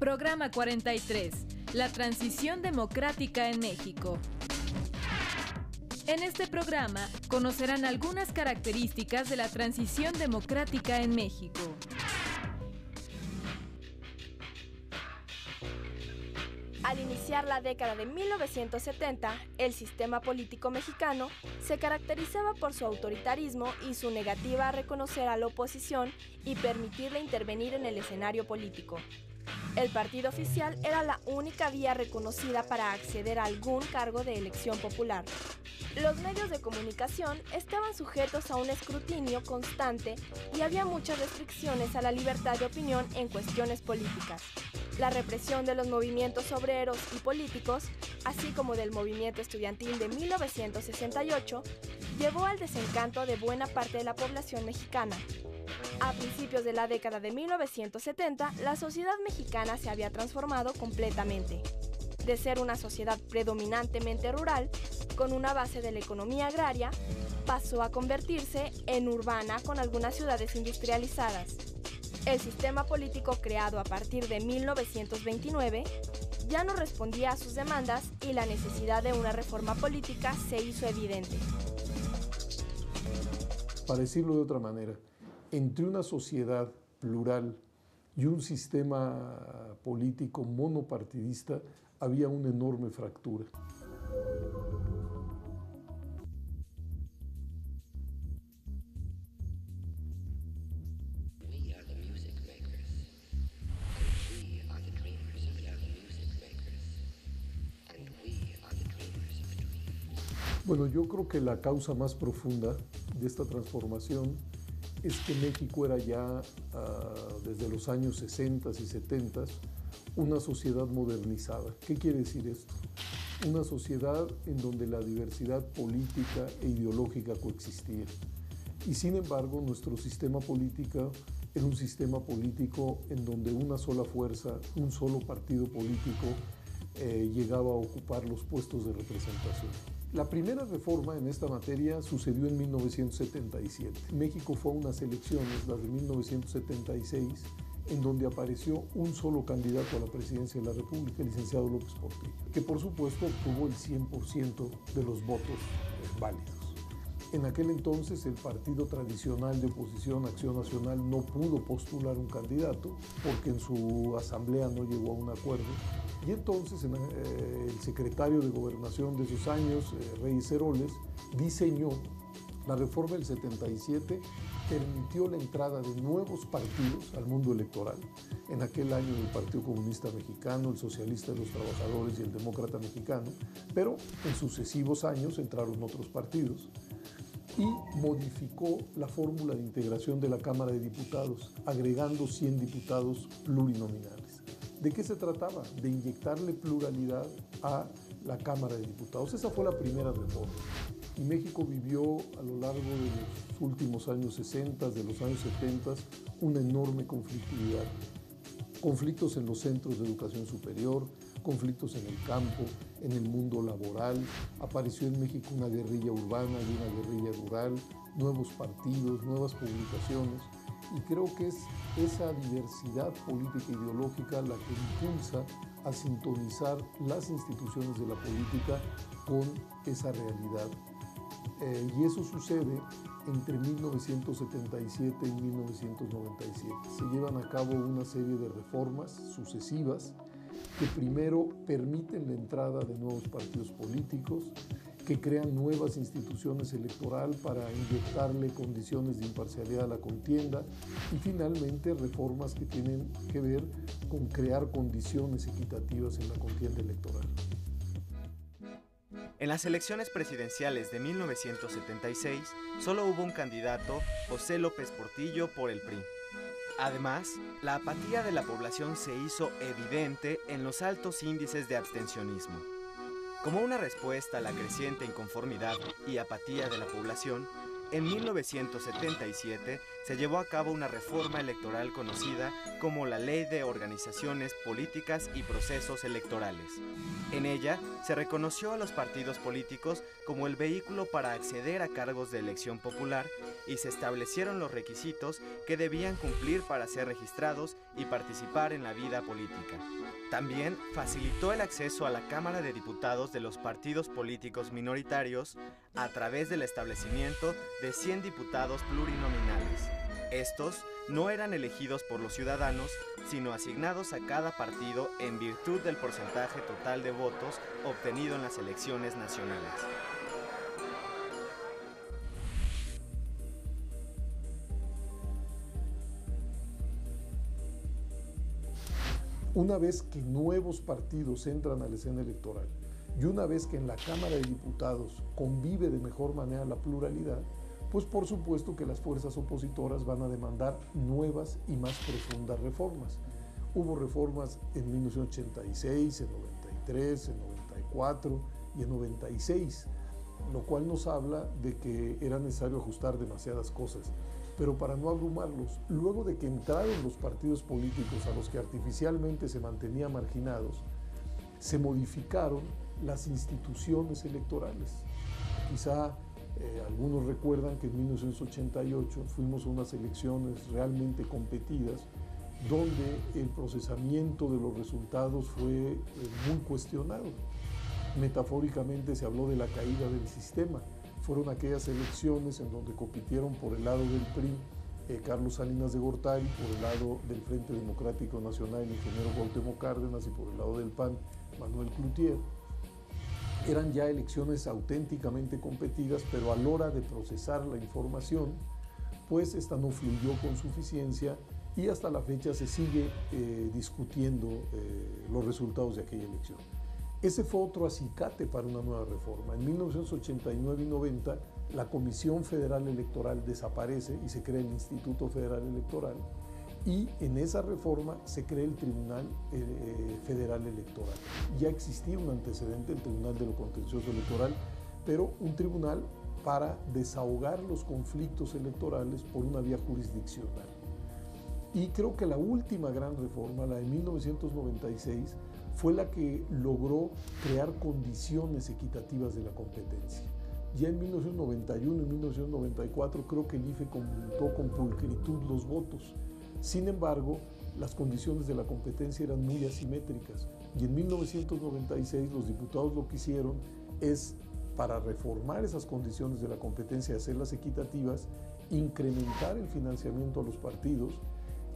Programa 43. La transición democrática en México. En este programa conocerán algunas características de la transición democrática en México. Al iniciar la década de 1970, el sistema político mexicano se caracterizaba por su autoritarismo y su negativa a reconocer a la oposición y permitirle intervenir en el escenario político. El partido oficial era la única vía reconocida para acceder a algún cargo de elección popular. Los medios de comunicación estaban sujetos a un escrutinio constante y había muchas restricciones a la libertad de opinión en cuestiones políticas. La represión de los movimientos obreros y políticos, así como del movimiento estudiantil de 1968, llevó al desencanto de buena parte de la población mexicana. A principios de la década de 1970, la sociedad mexicana se había transformado completamente. De ser una sociedad predominantemente rural, con una base de la economía agraria, pasó a convertirse en urbana con algunas ciudades industrializadas. El sistema político creado a partir de 1929 ya no respondía a sus demandas y la necesidad de una reforma política se hizo evidente. Para decirlo de otra manera, entre una sociedad plural y un sistema político monopartidista había una enorme fractura. Bueno, yo creo que la causa más profunda de esta transformación es que México era ya, desde los años 60 y 70, una sociedad modernizada. ¿Qué quiere decir esto? Una sociedad en donde la diversidad política e ideológica coexistía. Y sin embargo, nuestro sistema político era un sistema político en donde una sola fuerza, un solo partido político llegaba a ocupar los puestos de representación. La primera reforma en esta materia sucedió en 1977. México fue a unas elecciones, las de 1976, en donde apareció un solo candidato a la presidencia de la República, el licenciado López Portillo, que por supuesto obtuvo el 100% de los votos válidos. En aquel entonces el partido tradicional de oposición, Acción Nacional, no pudo postular un candidato porque en su asamblea no llegó a un acuerdo. Y entonces el secretario de Gobernación de esos años, Reyes Heroles, diseñó la reforma del 77, permitió la entrada de nuevos partidos al mundo electoral. En aquel año el Partido Comunista Mexicano, el Socialista de los Trabajadores y el Demócrata Mexicano, pero en sucesivos años entraron otros partidos y modificó la fórmula de integración de la Cámara de Diputados, agregando 100 diputados plurinominales. ¿De qué se trataba? De inyectarle pluralidad a la Cámara de Diputados. Esa fue la primera reforma. Y México vivió a lo largo de los últimos años 60, de los años 70, una enorme conflictividad. Conflictos en los centros de educación superior, conflictos en el campo, en el mundo laboral. Apareció en México una guerrilla urbana y una guerrilla rural, nuevos partidos, nuevas publicaciones. Y creo que es esa diversidad política e ideológica la que impulsa a sintonizar las instituciones de la política con esa realidad. Y eso sucede entre 1977 y 1997. Se llevan a cabo una serie de reformas sucesivas que primero permiten la entrada de nuevos partidos políticos, que crean nuevas instituciones electorales para inyectarle condiciones de imparcialidad a la contienda y finalmente reformas que tienen que ver con crear condiciones equitativas en la contienda electoral. En las elecciones presidenciales de 1976 solo hubo un candidato, José López Portillo, por el PRI. Además, la apatía de la población se hizo evidente en los altos índices de abstencionismo. Como una respuesta a la creciente inconformidad y apatía de la población, En 1977 se llevó a cabo una reforma electoral conocida como la Ley de Organizaciones Políticas y Procesos Electorales. En ella se reconoció a los partidos políticos como el vehículo para acceder a cargos de elección popular y se establecieron los requisitos que debían cumplir para ser registrados y participar en la vida política. También facilitó el acceso a la Cámara de Diputados de los partidos políticos minoritarios a través del establecimiento de 100 diputados plurinominales. Estos no eran elegidos por los ciudadanos, sino asignados a cada partido en virtud del porcentaje total de votos obtenido en las elecciones nacionales. Una vez que nuevos partidos entran a la escena electoral y una vez que en la Cámara de Diputados convive de mejor manera la pluralidad, pues por supuesto que las fuerzas opositoras van a demandar nuevas y más profundas reformas. Hubo reformas en 1986, en 93, en 94 y en 96, lo cual nos habla de que era necesario ajustar demasiadas cosas. Pero para no abrumarlos, luego de que entraron los partidos políticos a los que artificialmente se mantenían marginados, se modificaron las instituciones electorales. Quizá algunos recuerdan que en 1988 fuimos a unas elecciones realmente competidas, donde el procesamiento de los resultados fue muy cuestionado. Metafóricamente se habló de la caída del sistema. Fueron aquellas elecciones en donde compitieron por el lado del PRI Carlos Salinas de Gortari, por el lado del Frente Democrático Nacional el ingeniero Cuauhtémoc Cárdenas y por el lado del PAN Manuel Cloutier. Eran ya elecciones auténticamente competidas, pero a la hora de procesar la información, pues esta no fluyó con suficiencia y hasta la fecha se sigue discutiendo los resultados de aquella elección. Ese fue otro acicate para una nueva reforma. En 1989 y 90, la Comisión Federal Electoral desaparece y se crea el Instituto Federal Electoral, y en esa reforma se crea el Tribunal Federal Electoral. Ya existía un antecedente, el Tribunal de lo Contencioso Electoral, pero un tribunal para desahogar los conflictos electorales por una vía jurisdiccional. Y creo que la última gran reforma, la de 1996, fue la que logró crear condiciones equitativas de la competencia. Ya en 1991 y 1994 creo que el IFE computó con pulcritud los votos. Sin embargo, las condiciones de la competencia eran muy asimétricas y en 1996 los diputados lo que hicieron es, para reformar esas condiciones de la competencia y hacerlas equitativas, incrementar el financiamiento a los partidos,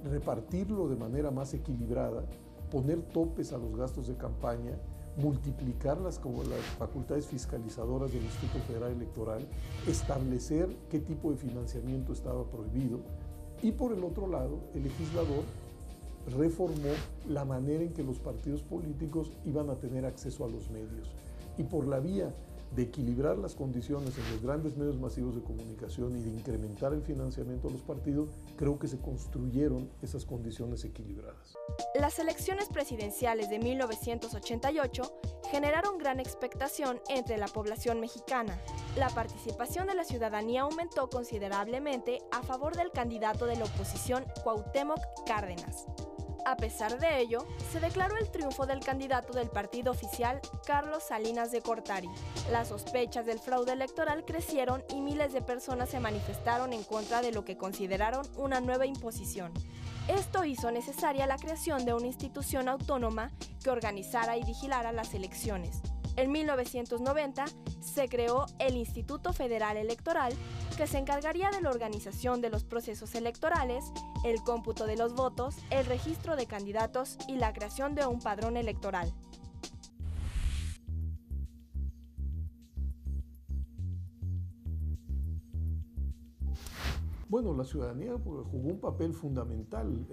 repartirlo de manera más equilibrada, poner topes a los gastos de campaña, multiplicarlas como las facultades fiscalizadoras del Instituto Federal Electoral, establecer qué tipo de financiamiento estaba prohibido y por el otro lado el legislador reformó la manera en que los partidos políticos iban a tener acceso a los medios y por la vía de equilibrar las condiciones en los grandes medios masivos de comunicación y de incrementar el financiamiento a los partidos, creo que se construyeron esas condiciones equilibradas. Las elecciones presidenciales de 1988 generaron gran expectación entre la población mexicana. La participación de la ciudadanía aumentó considerablemente a favor del candidato de la oposición Cuauhtémoc Cárdenas. A pesar de ello, se declaró el triunfo del candidato del partido oficial, Carlos Salinas de Gortari. Las sospechas del fraude electoral crecieron y miles de personas se manifestaron en contra de lo que consideraron una nueva imposición. Esto hizo necesaria la creación de una institución autónoma que organizara y vigilara las elecciones. En 1990 se creó el Instituto Federal Electoral, que se encargaría de la organización de los procesos electorales, el cómputo de los votos, el registro de candidatos y la creación de un padrón electoral. Bueno, la ciudadanía jugó un papel fundamental,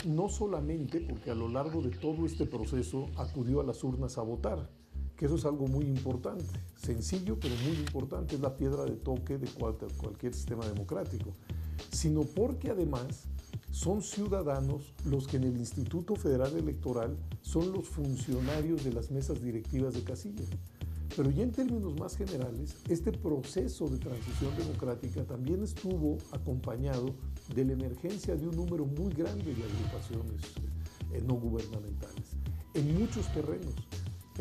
no solamente porque a lo largo de todo este proceso acudió a las urnas a votar, que eso es algo muy importante, sencillo pero muy importante, es la piedra de toque de cualquier sistema democrático, sino porque además son ciudadanos los que en el Instituto Federal Electoral son los funcionarios de las mesas directivas de casilla. Pero ya en términos más generales, este proceso de transición democrática también estuvo acompañado de la emergencia de un número muy grande de agrupaciones no gubernamentales en muchos terrenos.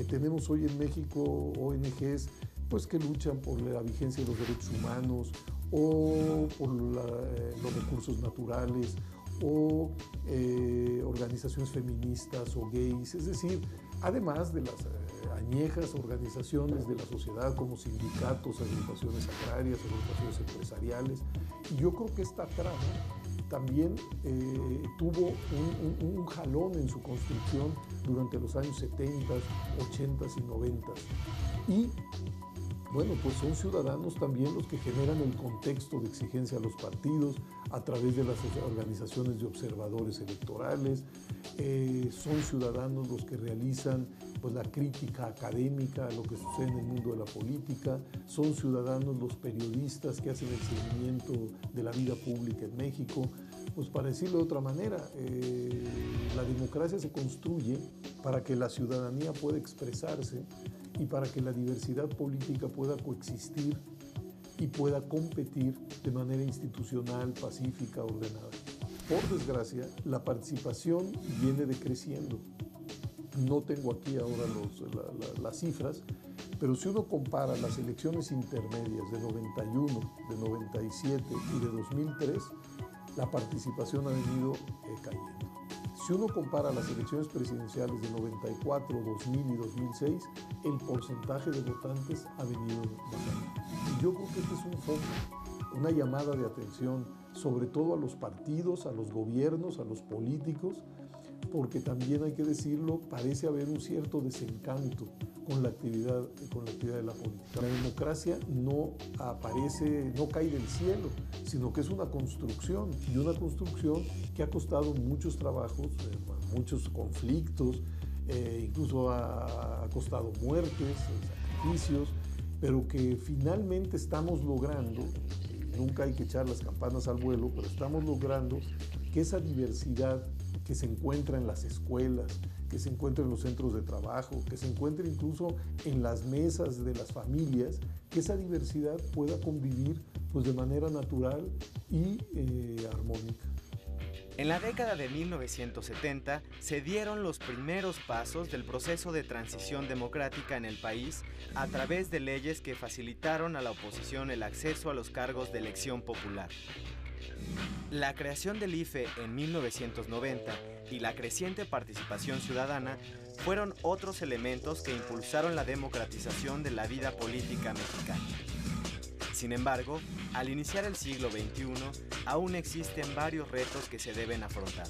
Tenemos hoy en México ONGs pues, que luchan por la vigencia de los derechos humanos o por los recursos naturales o organizaciones feministas o gays, es decir, además de las añejas organizaciones de la sociedad como sindicatos, agrupaciones agrarias, agrupaciones empresariales. Y yo creo que esta trama también tuvo un jalón en su construcción durante los años 70, 80 y 90. Y bueno, pues son ciudadanos también los que generan el contexto de exigencia a los partidos a través de las organizaciones de observadores electorales. Son ciudadanos los que realizan pues, la crítica académica a lo que sucede en el mundo de la política. Son ciudadanos los periodistas que hacen el seguimiento de la vida pública en México. Pues para decirlo de otra manera, la democracia se construye para que la ciudadanía pueda expresarse y para que la diversidad política pueda coexistir y pueda competir de manera institucional, pacífica, ordenada. Por desgracia, la participación viene decreciendo. No tengo aquí ahora las cifras, pero si uno compara las elecciones intermedias de 91, de 97 y de 2003, la participación ha venido cayendo. Si uno compara las elecciones presidenciales de 94, 2000 y 2006, el porcentaje de votantes ha venido bajando. Y yo creo que este es un foco, una llamada de atención, sobre todo a los partidos, a los gobiernos, a los políticos, porque también hay que decirlo, parece haber un cierto desencanto con la actividad de la política. La democracia no aparece, no cae del cielo, sino que es una construcción, y una construcción que ha costado muchos trabajos, muchos conflictos, incluso ha costado muertes, sacrificios, pero que finalmente estamos logrando, nunca hay que echar las campanas al vuelo, pero estamos logrando que esa diversidad que se encuentra en las escuelas, que se encuentra en los centros de trabajo, que se encuentra incluso en las mesas de las familias, que esa diversidad pueda convivir pues, de manera natural y armónica. En la década de 1970 se dieron los primeros pasos del proceso de transición democrática en el país a través de leyes que facilitaron a la oposición el acceso a los cargos de elección popular. La creación del IFE en 1990 y la creciente participación ciudadana fueron otros elementos que impulsaron la democratización de la vida política mexicana. Sin embargo, al iniciar el siglo XXI, aún existen varios retos que se deben afrontar.